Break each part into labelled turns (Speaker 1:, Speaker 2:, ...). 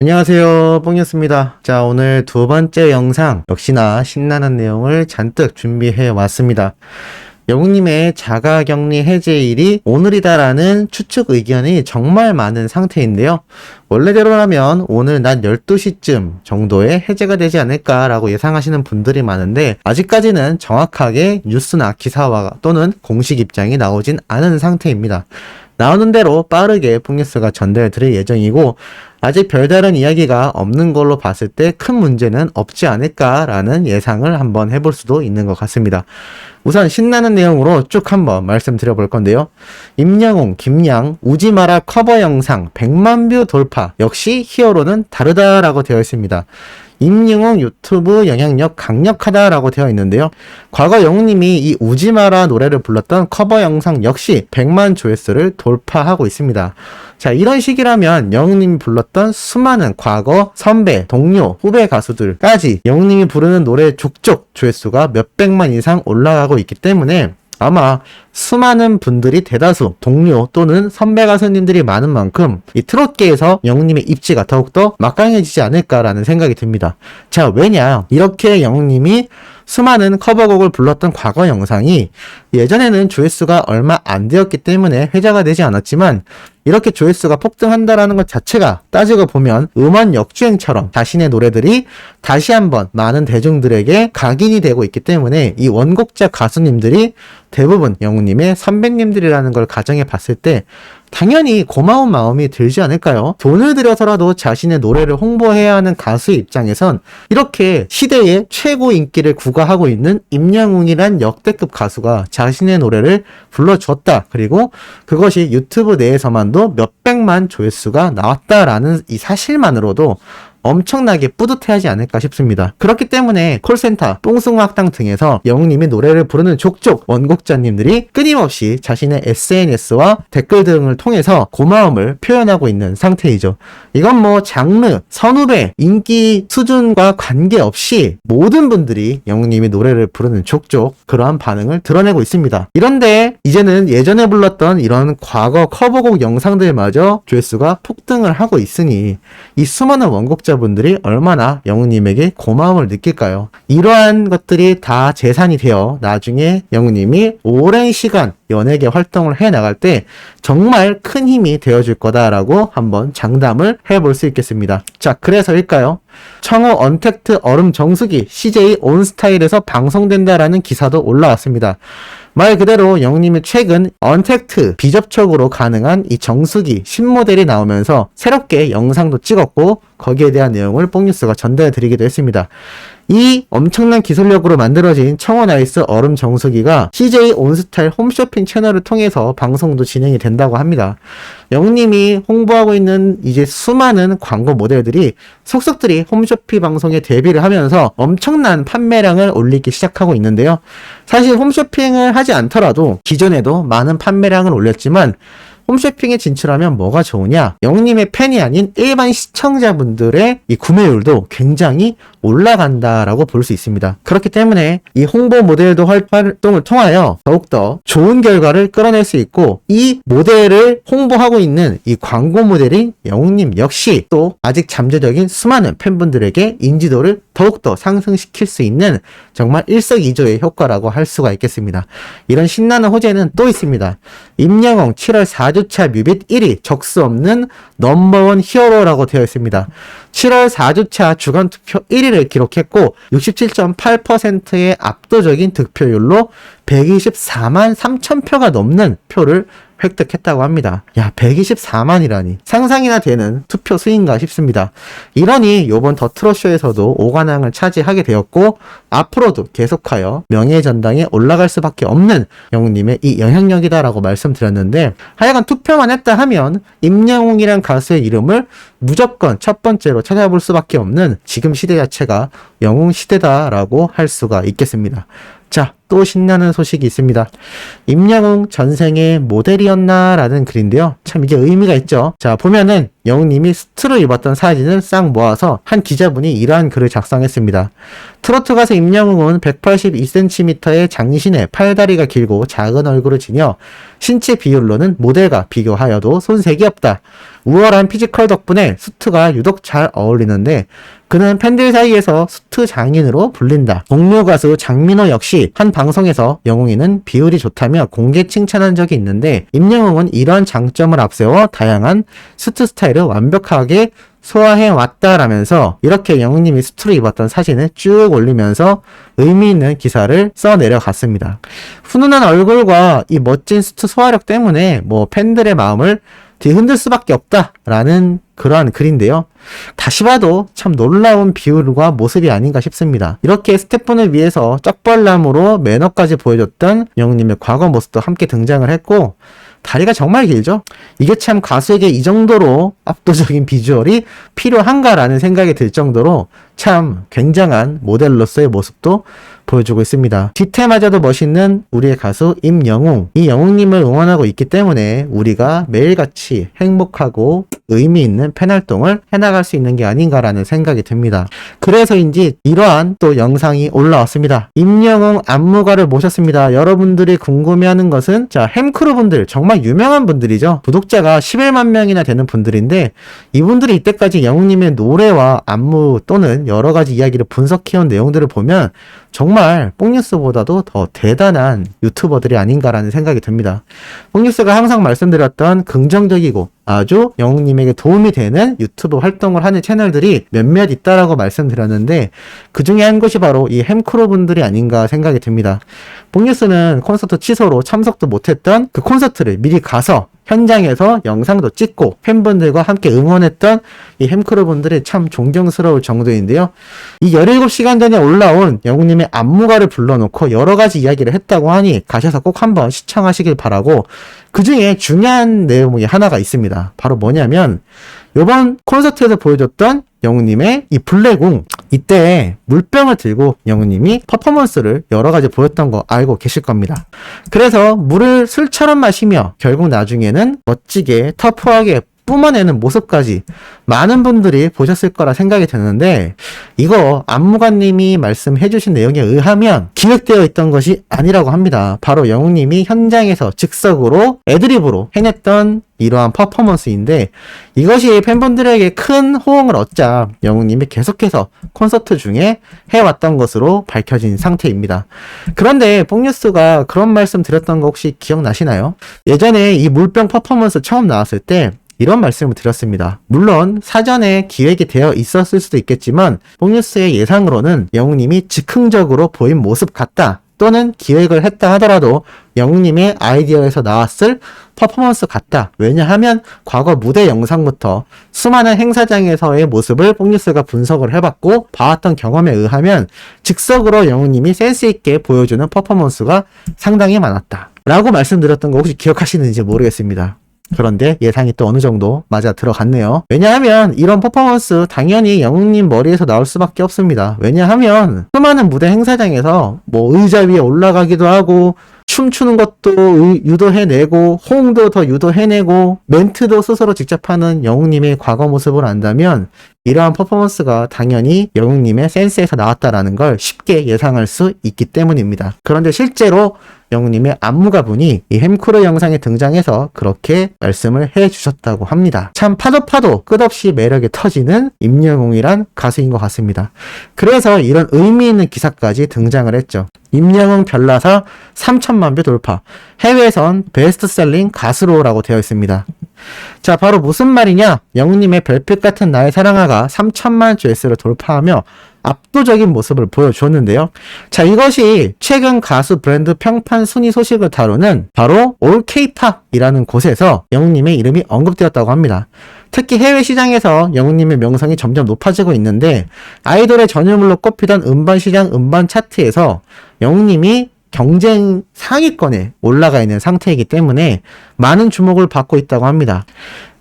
Speaker 1: 안녕하세요, 뽕이었습니다. 자, 오늘 두 번째 영상, 역시나 신나는 내용을 잔뜩 준비해 왔습니다. 영웅님의 자가격리 해제일이 오늘이다라는 추측 의견이 정말 많은 상태인데요. 원래대로라면 오늘 낮 12시쯤 정도에 해제가 되지 않을까라고 예상하시는 분들이 많은데, 아직까지는 정확하게 뉴스나 기사와 또는 공식 입장이 나오진 않은 상태입니다. 나오는 대로 빠르게 뽕뉴스가 전달해 드릴 예정이고, 아직 별다른 이야기가 없는 걸로 봤을 때 큰 문제는 없지 않을까라는 예상을 한번 해볼 수도 있는 것 같습니다. 우선 신나는 내용으로 쭉 한번 말씀드려 볼 건데요. 임영웅, 김양, 우지마라 커버 영상 100만 뷰 돌파. 역시 히어로는 다르다라고 되어 있습니다. 임영웅 유튜브 영향력 강력하다라고 되어 있는데요. 과거 영웅님이 이 우지마라 노래를 불렀던 커버 영상 역시 100만 조회수를 돌파하고 있습니다. 자, 이런 식이라면 영웅님이 불렀던 수많은 과거 선배, 동료, 후배 가수들까지 영웅님이 부르는 노래 족족 조회수가 몇백만 이상 올라가고 있기 때문에 아마 수많은 분들이 대다수 동료 또는 선배 가수님들이 많은 만큼 이 트롯계에서 영웅님의 입지가 더욱더 막강해지지 않을까라는 생각이 듭니다. 자, 왜냐? 이렇게 영웅님이 수많은 커버곡을 불렀던 과거 영상이 예전에는 조회수가 얼마 안 되었기 때문에 회자가 되지 않았지만, 이렇게 조회수가 폭등한다라는 것 자체가 따지고 보면 음원 역주행처럼 자신의 노래들이 다시 한번 많은 대중들에게 각인이 되고 있기 때문에 이 원곡자 가수님들이 대부분 영웅님의 선배님들이라는 걸 가정해 봤을 때 당연히 고마운 마음이 들지 않을까요? 돈을 들여서라도 자신의 노래를 홍보해야 하는 가수의 입장에선 이렇게 시대의 최고 인기를 구가하고 있는 임영웅이란 역대급 가수가 자신의 노래를 불러줬다. 그리고 그것이 유튜브 내에서만도 몇백만 조회수가 나왔다라는 이 사실만으로도 엄청나게 뿌듯해하지 않을까 싶습니다. 그렇기 때문에 콜센터, 뽕숭아학당 등에서 영웅님이 노래를 부르는 족족 원곡자님들이 끊임없이 자신의 SNS와 댓글 등을 통해서 고마움을 표현하고 있는 상태이죠. 이건 뭐 장르, 선후배, 인기 수준과 관계없이 모든 분들이 영웅님이 노래를 부르는 족족 그러한 반응을 드러내고 있습니다. 이런데 이제는 예전에 불렀던 이런 과거 커버곡 영상들마저 조회수가 폭등을 하고 있으니 이 수많은 원곡자 분들이 얼마나 영웅님에게 고마움을 느낄까요? 이러한 것들이 다 재산이 되어 나중에 영웅님이 오랜 시간 연예계 활동을 해 나갈 때 정말 큰 힘이 되어줄 거다라고 한번 장담을 해볼 수 있겠습니다. 자, 그래서일까요? 청호 언택트 얼음 정수기 CJ 온스타일에서 방송된다라는 기사도 올라왔습니다. 말 그대로 영웅님이 최근 언택트 비접촉으로 가능한 이 정수기 신모델이 나오면서 새롭게 영상도 찍었고 거기에 대한 내용을 뽕뉴스가 전달해 드리기도 했습니다. 이 엄청난 기술력으로 만들어진 청호 나이스 얼음 정수기가 CJ 온스타일 홈쇼핑 채널을 통해서 방송도 진행이 된다고 합니다. 영웅님이 홍보하고 있는 이제 수많은 광고 모델들이 속속들이 홈쇼핑 방송에 데뷔를 하면서 엄청난 판매량을 올리기 시작하고 있는데요. 사실 홈쇼핑을 하지 않더라도 기존에도 많은 판매량을 올렸지만 홈쇼핑에 진출하면 뭐가 좋으냐? 영웅님의 팬이 아닌 일반 시청자분들의 이 구매율도 굉장히 올라간다라고 볼 수 있습니다. 그렇기 때문에 이 홍보 모델도 활동을 통하여 더욱더 좋은 결과를 끌어낼 수 있고, 이 모델을 홍보하고 있는 이 광고 모델인 영웅님 역시 또 아직 잠재적인 수많은 팬분들에게 인지도를 더욱더 상승시킬 수 있는 정말 일석이조의 효과라고 할 수가 있겠습니다. 이런 신나는 호재는 또 있습니다. 임영웅 7월 4주차 뮤빗 1위, 적수 없는 넘버원 히어로라고 되어 있습니다. 7월 4주차 주간 투표 1위를 기록했고 67.8%의 압도적인 득표율로 124만 3천 표가 넘는 표를 획득했다고 합니다. 야, 124만이라니 상상이나 되는 투표 수인가 싶습니다. 이러니 요번 더 트롯쇼에서도 5관왕을 차지하게 되었고 앞으로도 계속하여 명예전당에 올라갈 수밖에 없는 영웅님의 이 영향력이다라고 말씀드렸는데, 하여간 투표만 했다 하면 임영웅이란 가수의 이름을 무조건 첫 번째로 찾아볼 수밖에 없는 지금 시대 자체가 영웅 시대다라고 할 수가 있겠습니다. 자, 또 신나는 소식이 있습니다. 임영웅 전생에 모델이었나 라는 글인데요. 참 이게 의미가 있죠. 자, 보면은 영웅님이 수트를 입었던 사진을 싹 모아서 한 기자분이 이러한 글을 작성했습니다. 트로트 가수 임영웅은 182cm의 장신에 팔다리가 길고 작은 얼굴을 지녀 신체 비율로는 모델과 비교하여도 손색이 없다. 우월한 피지컬 덕분에 수트가 유독 잘 어울리는데 그는 팬들 사이에서 수트 장인으로 불린다. 동료 가수 장민호 역시 한 방송에서 영웅이는 비율이 좋다며 공개 칭찬한 적이 있는데 임영웅은 이러한 장점을 앞세워 다양한 수트 스타일을 완벽하게 소화해 왔다라면서 이렇게 영웅님이 수트를 입었던 사진을 쭉 올리면서 의미 있는 기사를 써 내려갔습니다. 훈훈한 얼굴과 이 멋진 수트 소화력 때문에 팬들의 마음을 뒤흔들 수밖에 없다라는 그러한 글인데요. 다시 봐도 참 놀라운 비율과 모습이 아닌가 싶습니다. 이렇게 스태프분을 위해서 쩍벌나무로 매너까지 보여줬던 영웅님의 과거 모습도 함께 등장을 했고 다리가 정말 길죠? 이게 참 가수에게 이 정도로 압도적인 비주얼이 필요한가라는 생각이 들 정도로 참 굉장한 모델로서의 모습도 보여주고 있습니다. 뒤태마저도 멋있는 우리의 가수 임영웅. 이 영웅님을 응원하고 있기 때문에 우리가 매일같이 행복하고 의미 있는 팬활동을 해나갈 수 있는 게 아닌가라는 생각이 듭니다. 그래서인지 이러한 또 영상이 올라왔습니다. 임영웅 안무가를 모셨습니다. 여러분들이 궁금해하는 것은 햄크루 분들 정말 유명한 분들이죠. 구독자가 11만 명이나 되는 분들인데 이분들이 이때까지 영웅님의 노래와 안무 또는 여러 가지 이야기를 분석해온 내용들을 보면 정말 뽕뉴스보다도 더 대단한 유튜버들이 아닌가라는 생각이 듭니다. 뽕뉴스가 항상 말씀드렸던 긍정적이고 아주 영웅님에게 도움이 되는 유튜브 활동을 하는 채널들이 몇몇 있다라고 말씀드렸는데 그 중에 한 곳이 바로 이 햄크루 분들이 아닌가 생각이 듭니다. 뽕뉴스는 콘서트 취소로 참석도 못했던 그 콘서트를 미리 가서 현장에서 영상도 찍고 팬분들과 함께 응원했던 이 햄크루 분들이 참 존경스러울 정도인데요. 이 17시간 전에 올라온 영웅님의 안무가를 불러놓고 여러 가지 이야기를 했다고 하니 가셔서 꼭 한번 시청하시길 바라고 그 중에 중요한 내용이 하나가 있습니다. 바로 뭐냐면 이번 콘서트에서 보여줬던 영웅님의 이 블랙웅 이때 물병을 들고 영웅님이 퍼포먼스를 여러 가지 보였던 거 알고 계실 겁니다. 그래서 물을 술처럼 마시며 결국 나중에는 멋지게 터프하게 뿜어내는 모습까지 많은 분들이 보셨을 거라 생각이 드는데 이거 안무가님이 말씀해 주신 내용에 의하면 기획되어 있던 것이 아니라고 합니다. 바로 영웅님이 현장에서 즉석으로 애드립으로 해냈던 이러한 퍼포먼스인데 이것이 팬분들에게 큰 호응을 얻자 영웅님이 계속해서 콘서트 중에 해왔던 것으로 밝혀진 상태입니다. 그런데 뽕뉴스가 그런 말씀 드렸던 거 혹시 기억나시나요? 예전에 이 물병 퍼포먼스 처음 나왔을 때 이런 말씀을 드렸습니다. 물론 사전에 기획이 되어 있었을 수도 있겠지만 뽕뉴스의 예상으로는 영웅님이 즉흥적으로 보인 모습 같다 또는 기획을 했다 하더라도 영웅님의 아이디어에서 나왔을 퍼포먼스 같다. 왜냐하면 과거 무대 영상부터 수많은 행사장에서의 모습을 뽕뉴스가 분석을 해봤고 봐왔던 경험에 의하면 즉석으로 영웅님이 센스있게 보여주는 퍼포먼스가 상당히 많았다 라고 말씀드렸던 거 혹시 기억하시는지 모르겠습니다. 그런데 예상이 또 어느 정도 맞아 들어갔네요. 왜냐하면 이런 퍼포먼스 당연히 영웅님 머리에서 나올 수밖에 없습니다. 왜냐하면 수많은 무대 행사장에서 의자 위에 올라가기도 하고 춤추는 것도 유도해내고 호응도 더 유도해내고 멘트도 스스로 직접 하는 영웅님의 과거 모습을 안다면 이러한 퍼포먼스가 당연히 영웅님의 센스에서 나왔다라는 걸 쉽게 예상할 수 있기 때문입니다. 그런데 실제로 영웅님의 안무가분이 이 햄크루 영상에 등장해서 그렇게 말씀을 해주셨다고 합니다. 참 파도 끝없이 매력에 터지는 임영웅이란 가수인 것 같습니다. 그래서 이런 의미 있는 기사까지 등장을 했죠. 임영웅 별나사 3천만 뷰 돌파, 해외에선 베스트셀링 가수로라고 되어 있습니다. 자, 바로 무슨 말이냐? 영웅님의 별빛 같은 나의 사랑아가 3천만 조회수를 돌파하며 압도적인 모습을 보여주었는데요. 자, 이것이 최근 가수 브랜드 평판 순위 소식을 다루는 바로 올 K-팝이라는 곳에서 영웅님의 이름이 언급되었다고 합니다. 특히 해외 시장에서 영웅님의 명성이 점점 높아지고 있는데 아이돌의 전유물로 꼽히던 음반 시장 음반 차트에서 영웅님이 경쟁 상위권에 올라가 있는 상태이기 때문에 많은 주목을 받고 있다고 합니다.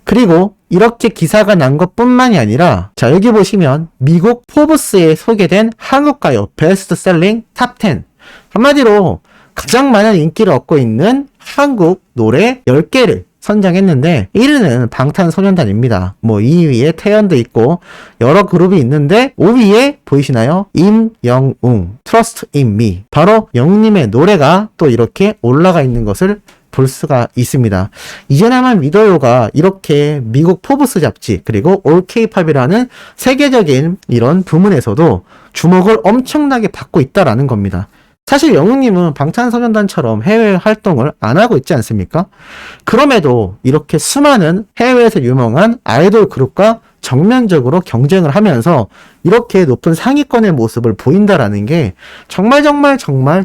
Speaker 1: 그리고 이렇게 기사가 난 것뿐만이 아니라 자, 여기 보시면 미국 포브스에 소개된 한국가요 베스트셀링 탑10, 한마디로 가장 많은 인기를 얻고 있는 한국 노래 10개를 선정했는데 1위는 방탄소년단입니다. 뭐 2위에 태연도 있고 여러 그룹이 있는데 5위에 보이시나요? 임영웅 Trust in Me. 바로 영웅님의 노래가 또 이렇게 올라가 있는 것을 볼 수가 있습니다. 이제나만 믿어요가 이렇게 미국 포브스 잡지 그리고 올 케이팝이라는 세계적인 이런 부문에서도 주목을 엄청나게 받고 있다라는 겁니다. 사실 영웅님은 방탄소년단처럼 해외 활동을 안 하고 있지 않습니까? 그럼에도 이렇게 수많은 해외에서 유명한 아이돌 그룹과 정면적으로 경쟁을 하면서 이렇게 높은 상위권의 모습을 보인다라는 게 정말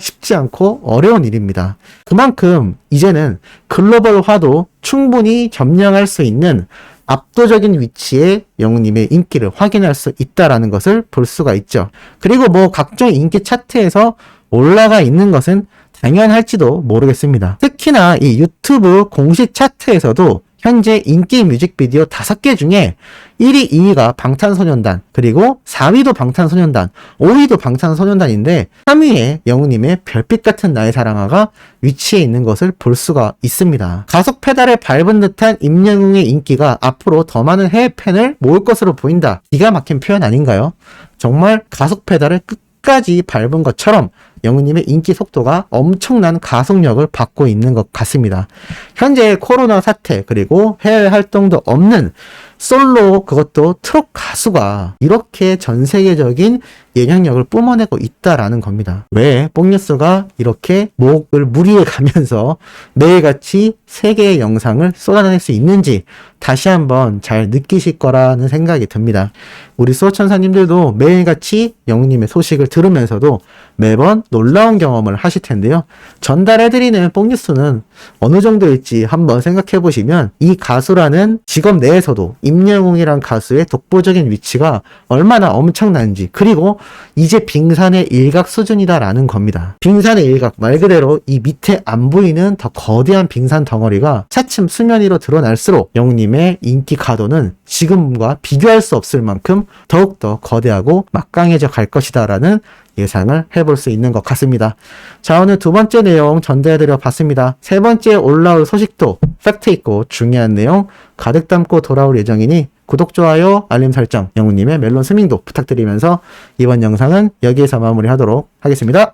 Speaker 1: 쉽지 않고 어려운 일입니다. 그만큼 이제는 글로벌화도 충분히 점령할 수 있는 압도적인 위치에 영웅님의 인기를 확인할 수 있다라는 것을 볼 수가 있죠. 그리고 뭐 각종 인기 차트에서 올라가 있는 것은 당연할지도 모르겠습니다. 특히나 이 유튜브 공식 차트에서도 현재 인기 뮤직비디오 5개 중에 1위, 2위가 방탄소년단, 그리고 4위도 방탄소년단, 5위도 방탄소년단인데 3위에 영웅님의 별빛 같은 나의 사랑아가 위치해 있는 것을 볼 수가 있습니다. 가속 페달을 밟은 듯한 임영웅의 인기가 앞으로 더 많은 해외 팬을 모을 것으로 보인다. 기가 막힌 표현 아닌가요? 정말 가속 페달을 끝까지 밟은 것처럼 영웅님의 인기 속도가 엄청난 가속력을 받고 있는 것 같습니다. 현재 코로나 사태 그리고 해외 활동도 없는 솔로 그것도 트롯 가수가 이렇게 전 세계적인 영향력을 뿜어내고 있다라는 겁니다. 왜 뽕뉴스가 이렇게 목을 무리해 가면서 매일같이 3개의 영상을 쏟아낼 수 있는지 다시 한번 잘 느끼실 거라는 생각이 듭니다. 우리 수호천사님들도 매일같이 영웅님의 소식을 들으면서도 매번 놀라운 경험을 하실 텐데요. 전달해드리는 뽕뉴스는 어느 정도일지 한번 생각해 보시면 이 가수라는 직업 내에서도 임영웅이란 가수의 독보적인 위치가 얼마나 엄청난지, 그리고 이제 빙산의 일각 수준이다라는 겁니다. 빙산의 일각 말 그대로 이 밑에 안 보이는 더 거대한 빙산 덩어리가 차츰 수면 위로 드러날수록 영웅님의 인기 가도는 지금과 비교할 수 없을 만큼 더욱더 거대하고 막강해져 갈 것이다 라는 예상을 해볼 수 있는 것 같습니다. 자, 오늘 2번째 내용 전달해드려 봤습니다. 3번째 올라올 소식도 팩트 있고 중요한 내용 가득 담고 돌아올 예정이니 구독, 좋아요, 알림 설정, 영웅님의 멜론 스밍도 부탁드리면서 이번 영상은 여기에서 마무리하도록 하겠습니다.